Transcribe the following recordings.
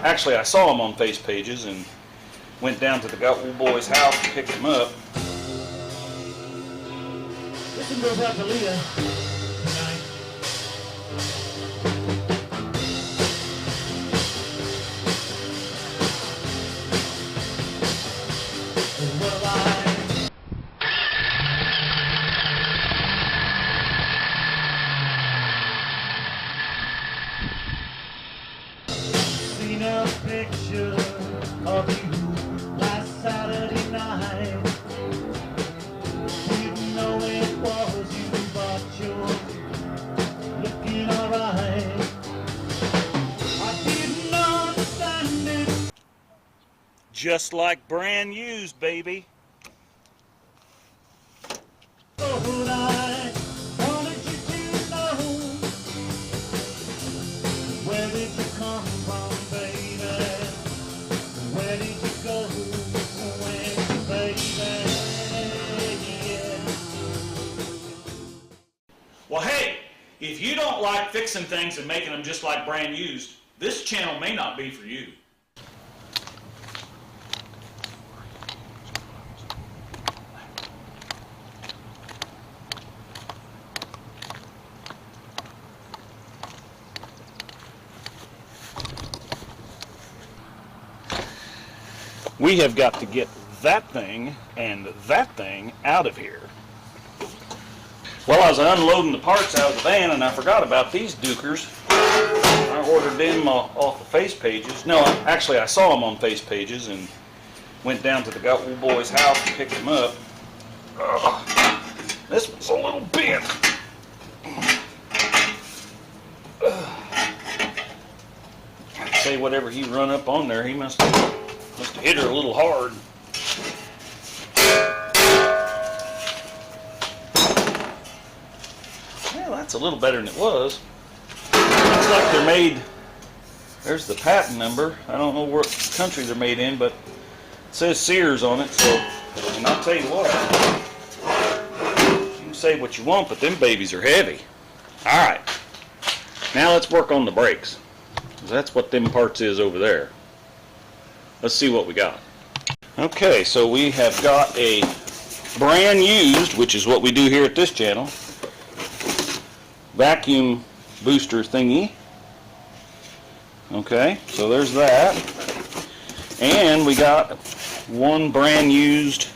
actually, I saw them on face pages and went down to the old boy's house and picked them up. This one goes out to Leah tonight. Seen a picture of you last Saturday night. Didn't know it was you, but you're looking alright. I didn't understand it. Just like brand used, baby. Oh, I wanted you to know. Where did you come from, baby? Where did you go when, baby? Well, hey, if you don't like fixing things and making them just like brand used, this channel may not be for you. We have got to get that thing and that thing out of here. Well, I was unloading the parts out of the van and I forgot about these dukers. I ordered them off the face pages. No, actually I saw them on face pages and went down to the old boy's house and picked them up. This one's a little bent. I'd say whatever he run up on there, he must have hit her a little hard. Well, that's a little better than it was. Looks like they're made, there's the patent number. I don't know what country they're made in, but it says Sears on it, so, and I'll tell you what, you can say what you want, but them babies are heavy. Alright, now let's work on the brakes. That's what them parts is over there. Let's see what we got. Okay, so we have got a brand used, which is what we do here at this channel, vacuum booster thingy. Okay, so there's that. And we got one brand used,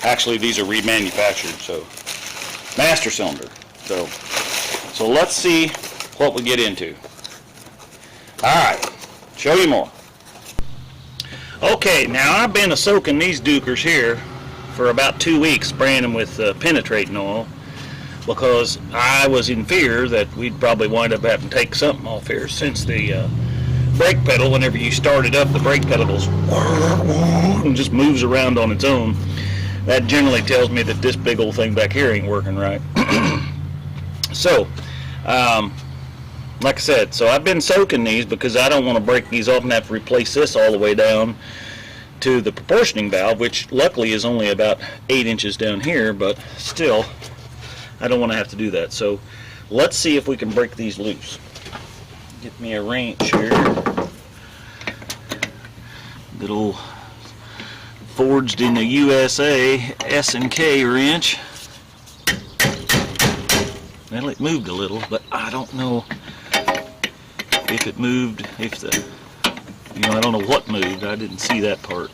actually these are remanufactured, so master cylinder. So let's see what we get into. Alright, show you more. Okay, now I've been soaking these dukers here for about 2 weeks, spraying them with penetrating oil, because I was in fear that we'd probably wind up having to take something off here, since the brake pedal, whenever you start it up, the brake pedal goes and just moves around on its own. That generally tells me that this big old thing back here ain't working right. So, like I said, so I've been soaking these because I don't want to break these off and have to replace this all the way down to the proportioning valve, which luckily is only about 8 inches down here, but still I don't want to have to do that. So let's see if we can break these loose. Get me a wrench here. Good old forged in the USA S&K wrench. Well, it moved a little, but I don't know if it moved, if the, you know, I don't know what moved. I didn't see that part.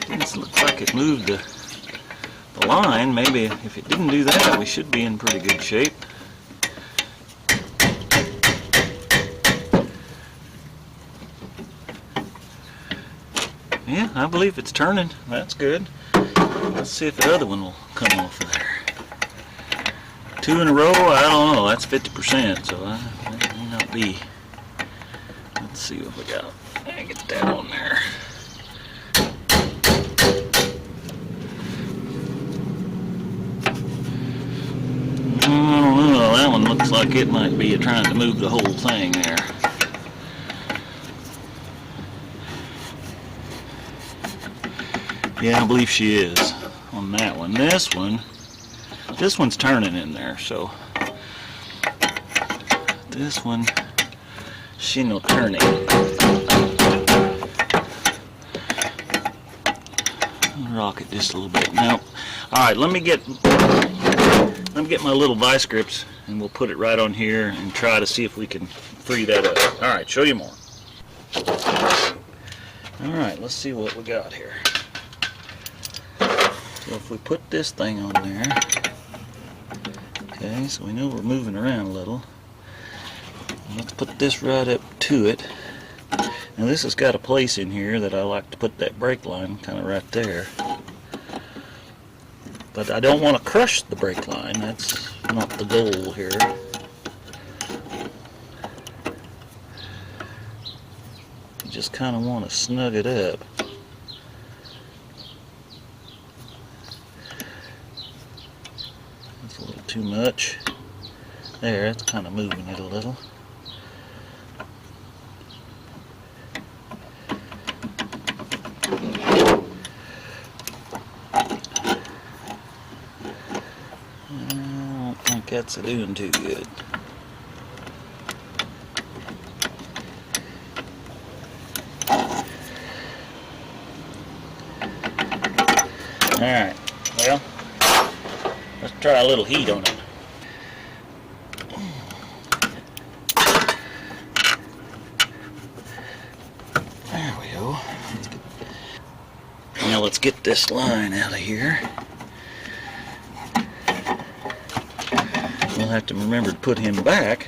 It looks like it moved the line. Maybe if it didn't do that, we should be in pretty good shape. Yeah, I believe it's turning. That's good. Let's see if the other one will come off of there. 2 in a row, I don't know. That's 50%, so that may not be. Let's see what we got. Get that on there. I don't know. That one looks like it might be trying to move the whole thing there. Yeah, I believe she is on that one. This one This one's turning in there, so this one she no turning. Rock it just a little bit. Now, all right, let me get my little vice grips, and we'll put it right on here and try to see if we can free that up. All right, show you more. All right, let's see what we got here. So if we put this thing on there, okay, so we know we're moving around a little. Let's put this right up to it. Now this has got a place in here that I like to put that brake line kind of right there. But I don't want to crush the brake line. That's not the goal here. You just kind of want to snug it up. That's a little too much. There, it's kind of moving it a little. That's doing too good. Alright, well, let's try a little heat on it. There we go. Now let's get this line out of here. We'll have to remember to put him back.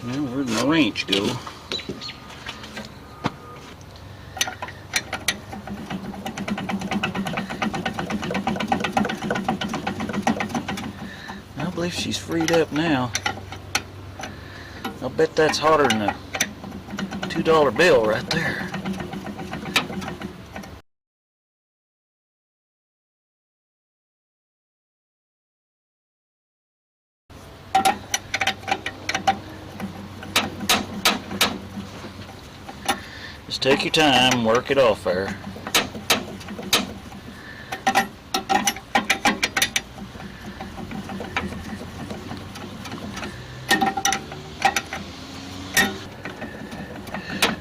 Now, where'd my wrench go? I believe she's freed up now. I'll bet that's hotter than a $2 bill right there. Just take your time, work it off there.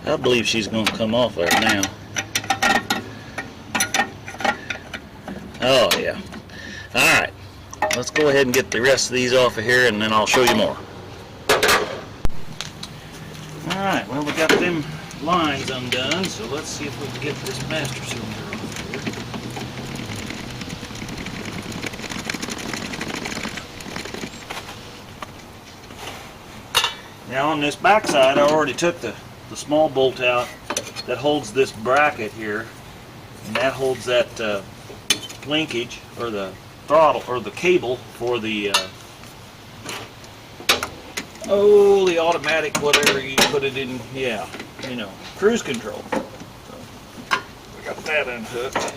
I believe she's going to come off there now. Oh yeah. Alright, let's go ahead and get the rest of these off of here, and then I'll show you more. Alright, well, we got them lines undone, so let's see if we can get this master cylinder off here. Now on this back side, I already took the small bolt out that holds this bracket here, and that holds that linkage, or the throttle, or the cable for the the automatic, whatever you put it in, yeah, you know, cruise control. So we got that unhooked.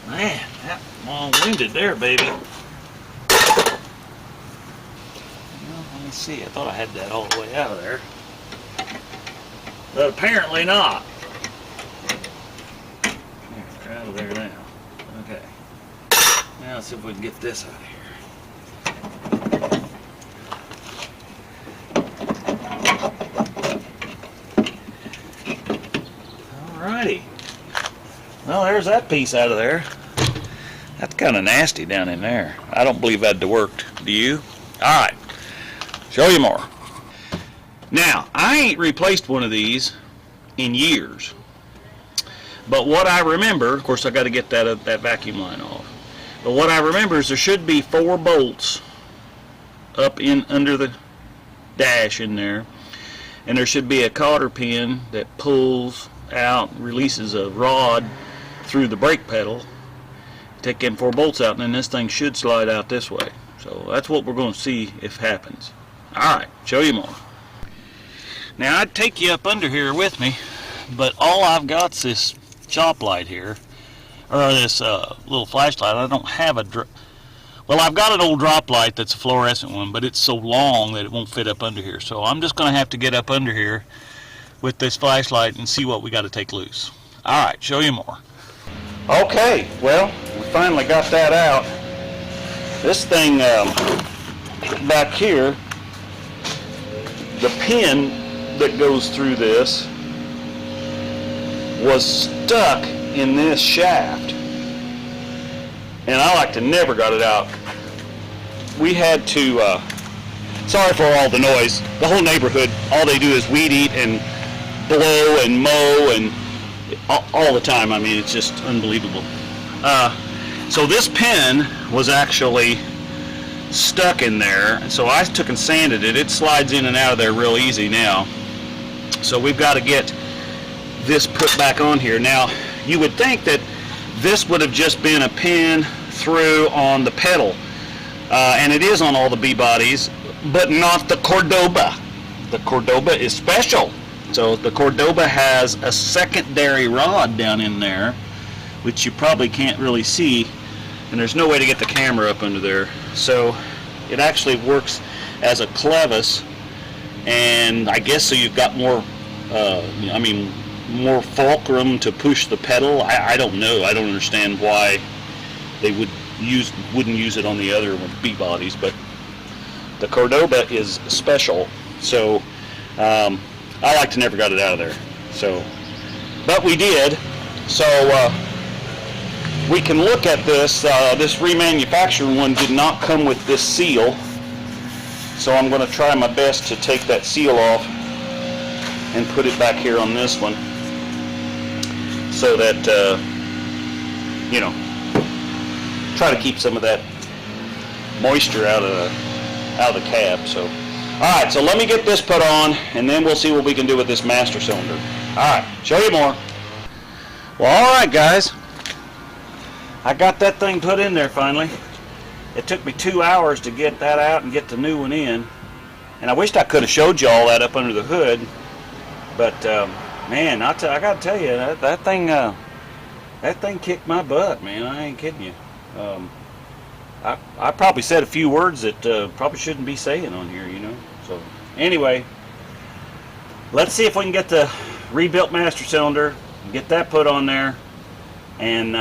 Man, that long-winded there, baby. Well, let me see. I thought I had that all the way out of there, but apparently not. There, out of there now. Okay. Now let's see if we can get this out of here. Alrighty. Well, there's that piece out of there. That's kind of nasty down in there. I don't believe that'd have worked. Do you? Alright. Show you more. Now, I ain't replaced one of these in years. But what I remember, of course I got to get that vacuum line off. But what I remember is there should be 4 bolts up in under the dash in there, and there should be a cotter pin that pulls out, releases a rod through the brake pedal. Take them 4 bolts out, and then this thing should slide out this way. So that's what we're going to see if happens. Alright, show you more. Now I'd take you up under here with me, but all I've got's this shop light here, or this little flashlight. I don't have well, I've got an old drop light that's a fluorescent one, but it's so long that it won't fit up under here. So I'm just going to have to get up under here with this flashlight and see what we got to take loose. Alright, show you more. Okay, well, we finally got that out. This thing back here, the pin that goes through this was stuck in this shaft, and I like to never got it out. We had to, sorry for all the noise, the whole neighborhood, all they do is weed eat and blow and mow and all the time. I mean, it's just unbelievable. So this pin was actually stuck in there, so I took and sanded it. It slides in and out of there real easy now. So we've got to get this put back on here. Now, you would think that this would have just been a pin through on the pedal, and it is on all the B-bodies, but not the Cordoba. The Cordoba is special. So the Cordoba has a secondary rod down in there, which you probably can't really see, and there's no way to get the camera up under there. So it actually works as a clevis, and I guess so you've got more, more fulcrum to push the pedal. I don't know. I don't understand why they wouldn't use it on the other B-bodies, but the Cordoba is special. So I like to never got it out of there. So, but we did. So we can look at this. This remanufactured one did not come with this seal. So I'm going to try my best to take that seal off and put it back here on this one, so that you know, try to keep some of that moisture out of the cab. So, all right. So let me get this put on, and then we'll see what we can do with this master cylinder. All right. Show you more. Well, all right, guys. I got that thing put in there finally. It took me 2 hours to get that out and get the new one in, and I wished I could have showed you all that up under the hood, but man, I got to tell you, that thing kicked my butt, man. I ain't kidding you. I probably said a few words that probably shouldn't be saying on here, you know. So anyway, let's see if we can get the rebuilt master cylinder, get that put on there, and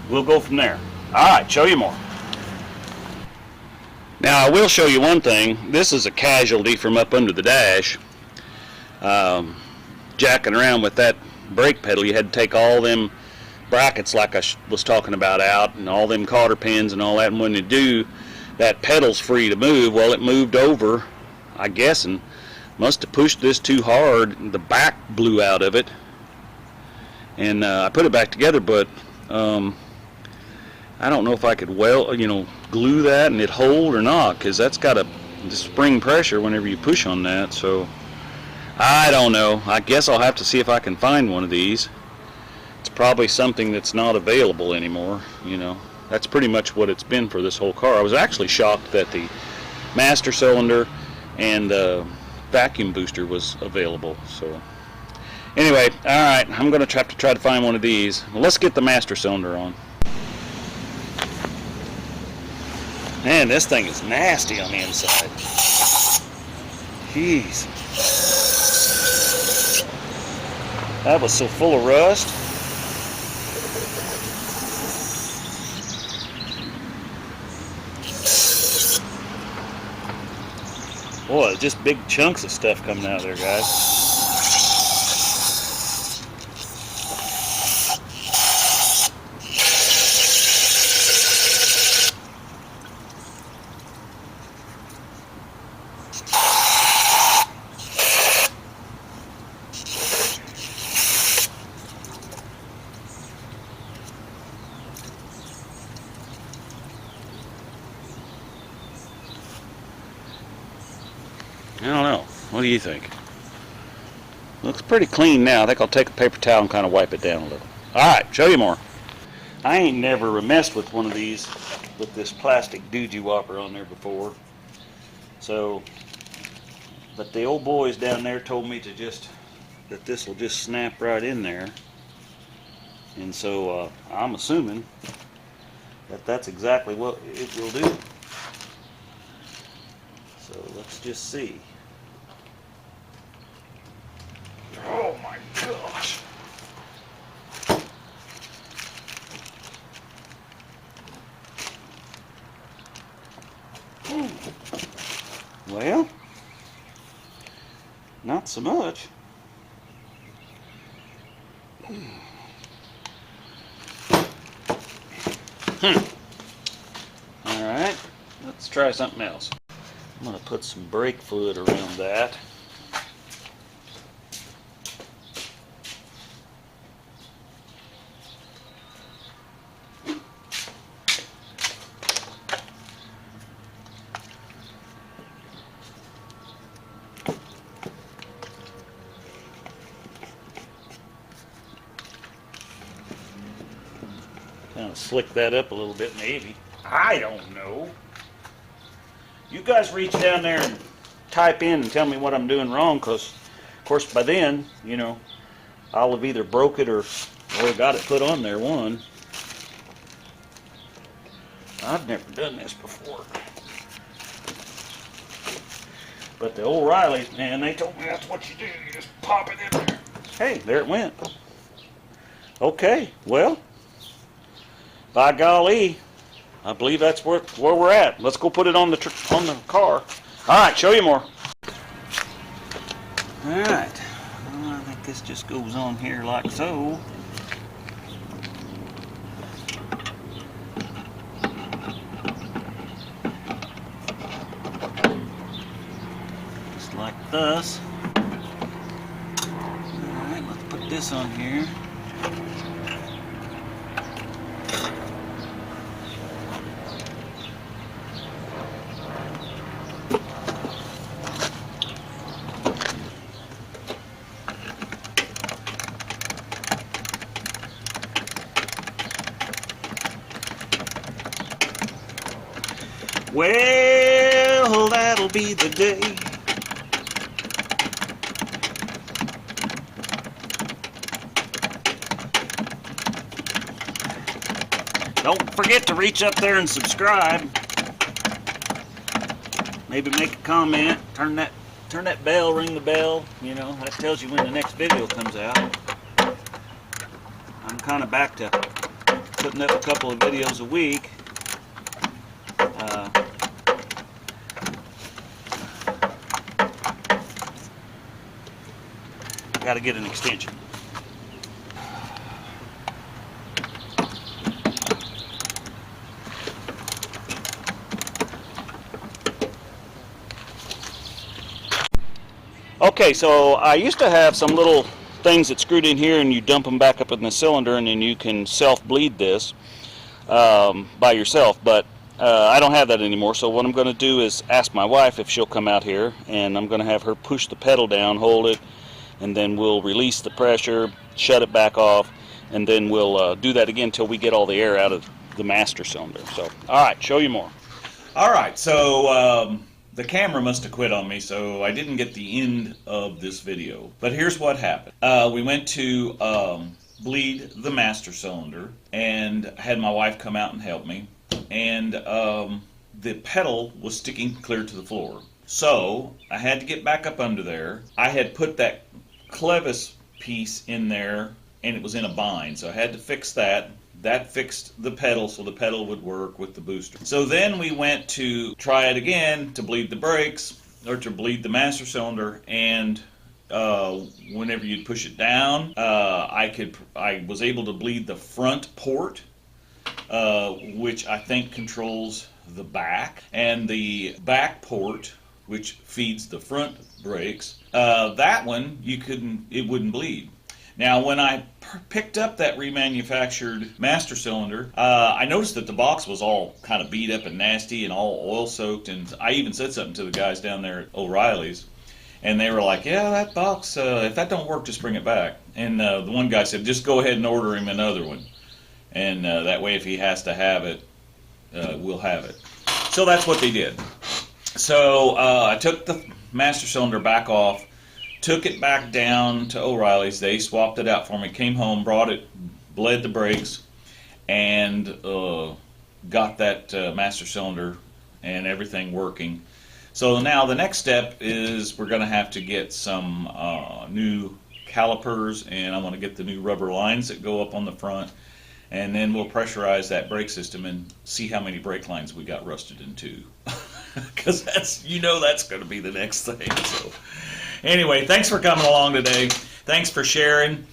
we'll go from there. All right, show you more. Now I will show you one thing. This is a casualty from up under the dash. Jacking around with that brake pedal, you had to take all them brackets like I was talking about out, and all them cotter pins and all that, and when you do, that pedal's free to move. Well, it moved over, I guess, and must have pushed this too hard, and the back blew out of it, and I put it back together, but I don't know if I could glue that and it hold or not, because that's got a spring pressure whenever you push on that. So I don't know. I guess I'll have to see if I can find one of these. It's probably something that's not available anymore, you know. That's pretty much what it's been for this whole car. I was actually shocked that the master cylinder and the vacuum booster was available. So anyway, all right, I'm going to have to try to find one of these. Well, let's get the master cylinder on. Man, this thing is nasty on the inside. Jeez. That was so full of rust. Boy, just big chunks of stuff coming out of there, guys. I don't know. What do you think? Looks pretty clean now. I think I'll take a paper towel and kind of wipe it down a little. Alright, show you more. I ain't never messed with one of these with this plastic doogie whopper on there before. So, but the old boys down there told me to that this will just snap right in there. And so I'm assuming that that's exactly what it will do. So let's just see. Oh my gosh. Well, not so much. Alright, let's try something else. I'm going to put some brake fluid around that. Kind of slick that up a little bit, maybe. I don't know. You guys reach down there and type in and tell me what I'm doing wrong, because, of course, by then, you know, I'll have either broke it or got it put on there, one. I've never done this before. But the old Rileys, man, they told me that's what you do. You just pop it in there. Hey, there it went. Okay, well, by golly, I believe that's where we're at. Let's go put it on the car. All right, show you more. All right, well, I think this just goes on here like so. Just like this. All right, let's put this on here. Well, that'll be the day. Don't forget to reach up there and subscribe. Maybe make a comment. Turn that bell, ring the bell. You know, that tells you when the next video comes out. I'm kind of back to putting up a couple of videos a week. Got to get an extension. Okay, so I used to have some little things that screwed in here, and you dump them back up in the cylinder, and then you can self-bleed this by yourself, but I don't have that anymore. So what I'm going to do is ask my wife if she'll come out here, and I'm going to have her push the pedal down, hold it, and then we'll release the pressure, shut it back off, and then we'll do that again until we get all the air out of the master cylinder. So, all right, show you more. All right, so the camera must have quit on me, so I didn't get the end of this video. But here's what happened. We went to bleed the master cylinder, and had my wife come out and help me, and the pedal was sticking clear to the floor. So I had to get back up under there. I had put that clevis piece in there, and it was in a bind, so I had to fix that. That fixed the pedal so the pedal would work with the booster. So then we went to try it again to bleed the brakes, or to bleed the master cylinder, and whenever you'd push it down, I was able to bleed the front port, which I think controls the back, and the back port, which feeds the front brakes. That one it wouldn't bleed. Now, when I picked up that remanufactured master cylinder, I noticed that the box was all kind of beat up and nasty and all oil soaked, and I even said something to the guys down there at O'Reilly's, and they were like, yeah, that box, if that don't work, just bring it back. And the one guy said, just go ahead and order him another one, and that way if he has to have it, we'll have it. So that's what they did. So I took the master cylinder back off, took it back down to O'Reilly's. They swapped it out for me, came home, brought it, bled the brakes, and got that master cylinder and everything working. So now the next step is we're going to have to get some new calipers, and I'm going to get the new rubber lines that go up on the front, and then we'll pressurize that brake system and see how many brake lines we got rusted into. Because that's, that's going to be the next thing. So anyway, thanks for coming along today. Thanks for sharing.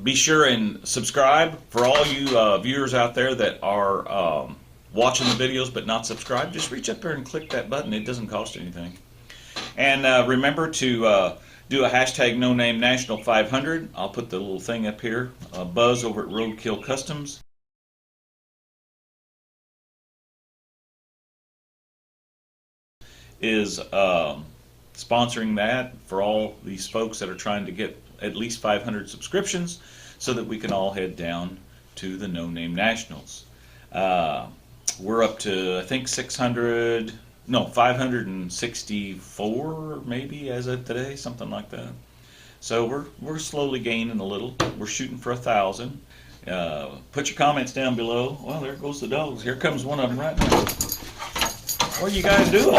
Be sure and subscribe. For all you viewers out there that are watching the videos but not subscribed, just reach up there and click that button. It doesn't cost anything. And remember to do a hashtag #NoNameNational500. I'll put the little thing up here. Buzz over at Roadkill Customs is sponsoring that for all these folks that are trying to get at least 500 subscriptions so that we can all head down to the No Name Nationals. We're up to, I think, 564 maybe as of today, something like that. So we're slowly gaining a little. We're shooting for 1,000. Put your comments down below. Well, there goes the dogs. Here comes one of them right now. What are you guys doing? Oh,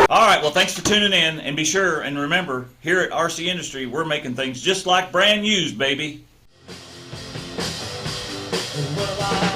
all right, well, thanks for tuning in, and be sure and remember, here at RC Industry, we're making things just like brand used, baby. Well,